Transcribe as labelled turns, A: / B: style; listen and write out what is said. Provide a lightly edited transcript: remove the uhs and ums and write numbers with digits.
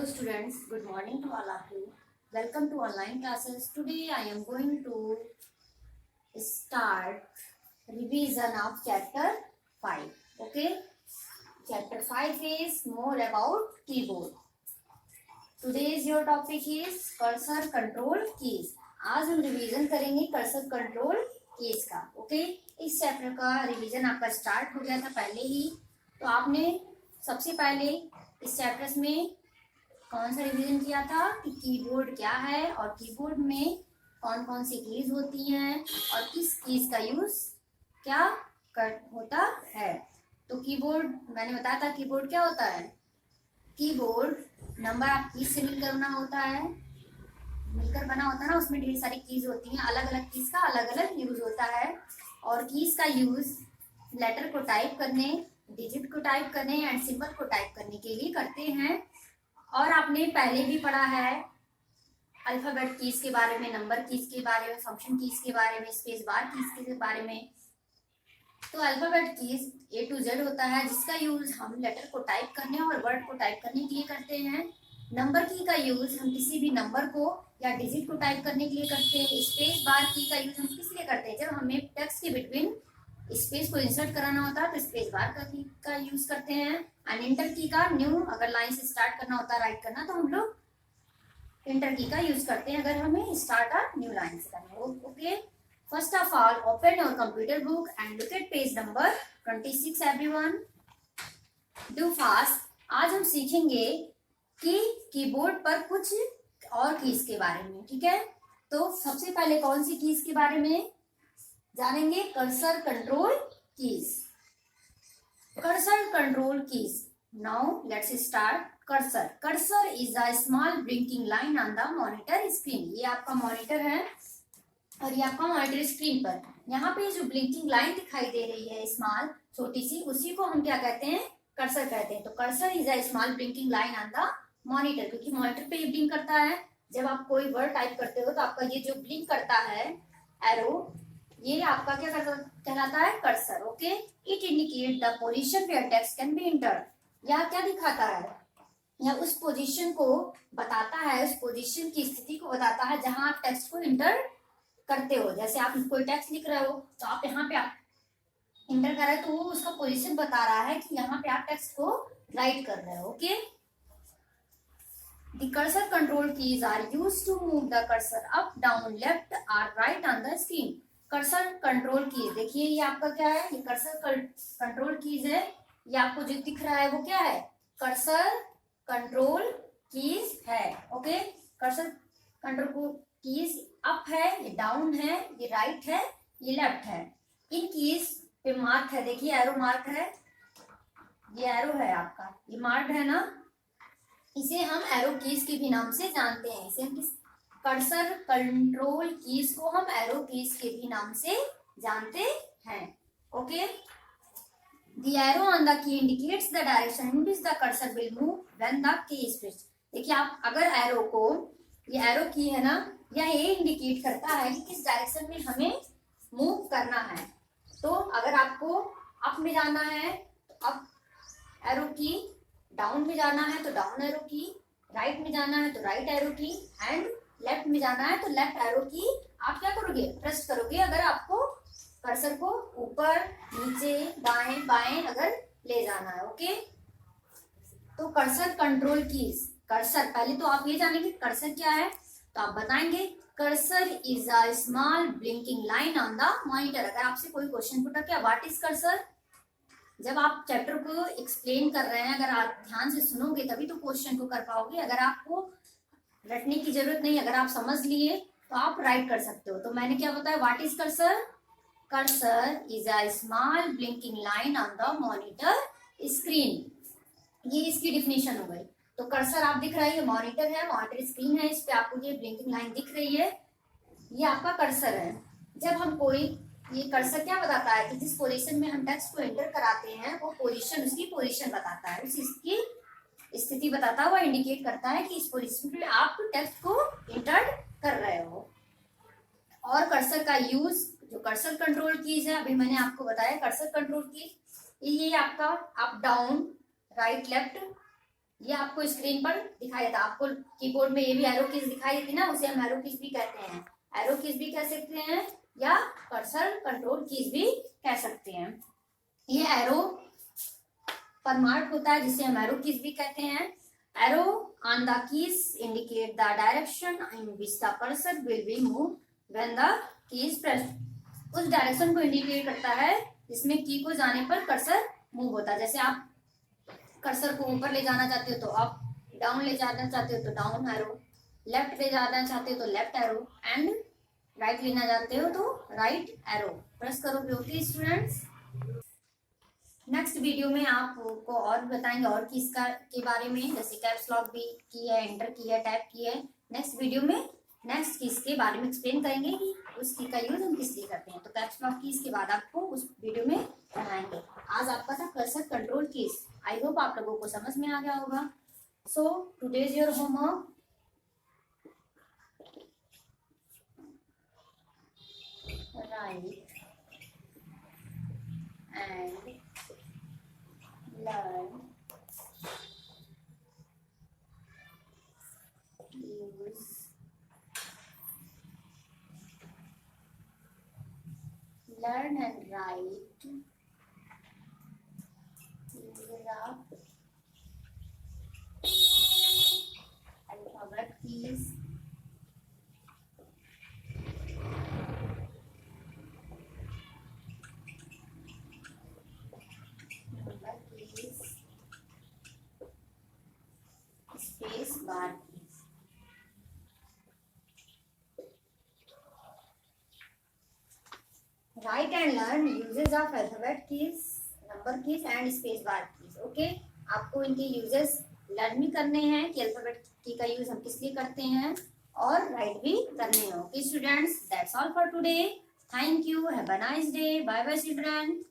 A: Hello students, good morning to all of you. Welcome to online classes. Today I am going to start revision of chapter 5. Okay, chapter 5 is more about keyboard. Today's your topic is cursor control keys. आज हम revision करेंगे cursor control keys का. Okay, इस chapter का revision आपका start हो गया था पहले ही. तो आपने सबसे पहले इस चैप्टर्स में कौन सा रिवीजन किया था कि कीबोर्ड क्या है और कीबोर्ड में कौन कौन सी कीज होती हैं और किस कीज का यूज क्या होता है. तो कीबोर्ड मैंने बताया था कीबोर्ड क्या होता है. कीबोर्ड नंबर ऑफ कीज से मिलकर बना होता है, मिलकर बना होता है ना. उसमें ढेर सारी कीज होती हैं, अलग अलग कीज का अलग अलग यूज होता है. और कीज का यूज लेटर को टाइप करने, डिजिट को टाइप करने एंड सिंबल को टाइप करने के लिए करते हैं. और आपने पहले भी पढ़ा है अल्फाबेट कीज के बारे में, नंबर कीज के बारे में, फंक्शन कीज के बारे में, स्पेस बार कीज के बारे में. तो alphabet keys A to Z होता है जिसका यूज हम लेटर को टाइप करने और वर्ड को टाइप करने के लिए करते हैं. नंबर की का यूज हम किसी भी नंबर को या डिजिट को टाइप करने के लिए करते हैं. स्पेस बार की का यूज हम किस लिए करते हैं, जब हमें टेक्स्ट के बिटवीन स्पेस को इंसर्ट कराना होता है तो स्पेस बार का यूज करते हैं. एंड इंटर की का न्यू अगर लाइन से स्टार्ट करना होता है, राइट करना, तो हम लोग इंटर की का यूज करते हैं अगर हमें स्टार्ट अ न्यू लाइन से करना हो. Okay, first of all open your computer book and look at page number 26 everyone. Do fast. आज हम सीखेंगे कि कीबोर्ड पर कुछ और कीज के बारे में. ठीक है, तो सबसे पहले कौन सी कीज के बारे में जानेंगे. Cursor control keys. Cursor control keys. Now let's start. Cursor. Cursor is a small blinking line on the monitor screen. ये आपका मॉनिटर है और ये आपका मॉनिटर स्क्रीन पर यहाँ पे जो ब्लिंकिंग लाइन दिखाई दे रही है स्मॉल छोटी सी, उसी को हम क्या कहते हैं, कर्सर कहते हैं. तो cursor is a small blinking line on the monitor, क्योंकि मॉनिटर पे ये ब्लिंक करता है. जब आप कोई वर्ड टाइप करते हो तो आपका ये जो ब्लिंक करता है एरो, ये आपका क्या कहलाता है, cursor. Okay, it indicate the position where text can be entered. यह क्या दिखाता है, या उस पोजीशन को बताता है, उस पोजीशन की स्थिति को बताता है जहां आप टेक्स्ट को इंटर करते हो. जैसे आप कोई टेक्स्ट लिख रहे हो तो आप यहाँ पे आप इंटर कर रहे हो, तो वो उसका पोजीशन बता रहा है कि यहाँ पे आप टेक्स्ट को राइट कर रहे हो. Okay, the cursor control keys are used to move the cursor up, down, left और right on the screen. Cursor control keys, देखिए ये आपका क्या है, ये कर्सर कंट्रोल कीज है. ये आपको जो दिख रहा है वो क्या है, कर्सर कंट्रोल कीज है. Okay, cursor control keys up है, ये डाउन है, ये राइट है, ये लेफ्ट है. इन कीज पे मार्क है, देखिए एरो मार्क है, ये एरो है आपका, ये मार्क है ना. इसे हम एरो कीज के भी नाम से जानते हैं. इसे हम कर्सर कंट्रोल कीज को हम एरो कीज के भी नाम से जानते हैं. Okay, the arrow on the key indicates the direction in which the cursor will move when the key is pressed. देखिए आप अगर एरो को, ये एरो की है ना, यह ये इंडिकेट करता है कि किस डायरेक्शन में हमें मूव करना है. तो अगर आपको अप में जाना है तो अप एरो की, डाउन में जाना है तो डाउन एरो की, राइट में जाना है तो राइट एरो की, एंड लेफ्ट में जाना है तो लेफ्ट एरो की आप क्या करोगे, प्रेस करोगे अगर आपको कर्सर को ऊपर, नीचे, दाएं, बाएं अगर ले जाना है. ओके, तो कर्सर कंट्रोल कीज. कर्सर, पहले तो आप ये जानेंगे कर्सर क्या है, तो आप बताएंगे cursor is a small blinking line on the monitor. अगर आपसे कोई क्वेश्चन पूछा क्या व्हाट इज कर्सर, जब आप चैप्टर को एक्सप्लेन कर रहे हैं, अगर आप ध्यान से सुनोगे तभी तो क्वेश्चन को कर पाओगे. अगर आपको रटने की जरूरत नहीं, अगर आप समझ लिए तो आप राइट कर सकते हो. तो मैंने क्या बताया, what is cursor. Cursor is a small blinking line on the monitor screen. ये इसकी डिफिनेशन हो गई. तो कर्सर आप दिख रहा है, ये मॉनिटर है, मॉनिटर स्क्रीन है, इस पे आपको ये ब्लिंकिंग लाइन दिख रही है, ये आपका कर्सर है. जब हम कोई, ये कर्सर क्या बताता है कि जिस पोजीशन में हम टेक्स्ट को एंटर कराते हैं वो पोजीशन, उसकी पोजीशन बताता है, उसकी स्थिति बताता है, वो इंडिकेट करता है कि इस पोजीशन पे आप टेक्स्ट को एंटर कर रहे हो. और कर्सर का यूज, जो कर्सर कंट्रोल कीज है, अभी मैंने आपको बताया कर्सर कंट्रोल कीज, ये आपका अप, डाउन, राइट, लेफ्ट ये आपको स्क्रीन पर दिखाई देता, आपको कीबोर्ड में ये भी एरो कीज दिखाई देती ना, उसे हम एरो कीज भी कहते हैं, एरो कीज भी कह सकते हैं या कर्सर कंट्रोल कीज भी कह सकते हैं। ये एरो पर मार्क होता है जिसे हम एरो कीज भी कहते हैं। Arrow on the keys indicate the direction in which the cursor will be move when the keys pressed. उस डायरेक्शन को इंडिकेट करता है जिसमें की को जाने पर कर्सर मूव होता है। जैसे आप कर्सर को ऊपर ले जाना चाहते हो तो अप, डाउन ले जाना चाहते हो तो डाउन एरो, लेफ्ट ले जाना चाहते हो तो लेफ्ट एरो, एंड राइट लेना चाहते हो तो राइट एरो प्रेस करोगे। ओके स्टूडेंट्स, नेक्स्ट वीडियो में आपको और बताएंगे और कीज का के बारे में, जैसे कैप्स लॉक भी की है, एंटर की है, टैप की है। नेक्स्ट वीडियो में नेक्स्ट कीज के बारे में एक्सप्लेन करेंगे कि उस की का यूज हम किस लिए करते हैं। तो कैप्स लॉक कीज के बाद आपको उस वीडियो में पढ़ाएंगे। आज आपका था cursor control keys. I hope आप लोगों को समझ में आ गया होगा। So today's your homework, right and learn, use, learn and write, uses of alphabet keys, number keys, space bar keys. Write and learn uses of alphabet keys, number keys and space bar keys. Okay, आपको इनके uses learn भी करने हैं कि alphabet की का use हम किस लिए करते हैं, और राइट भी करने हैं। Okay students, that's all for today. Thank you, have a nice day, bye bye children.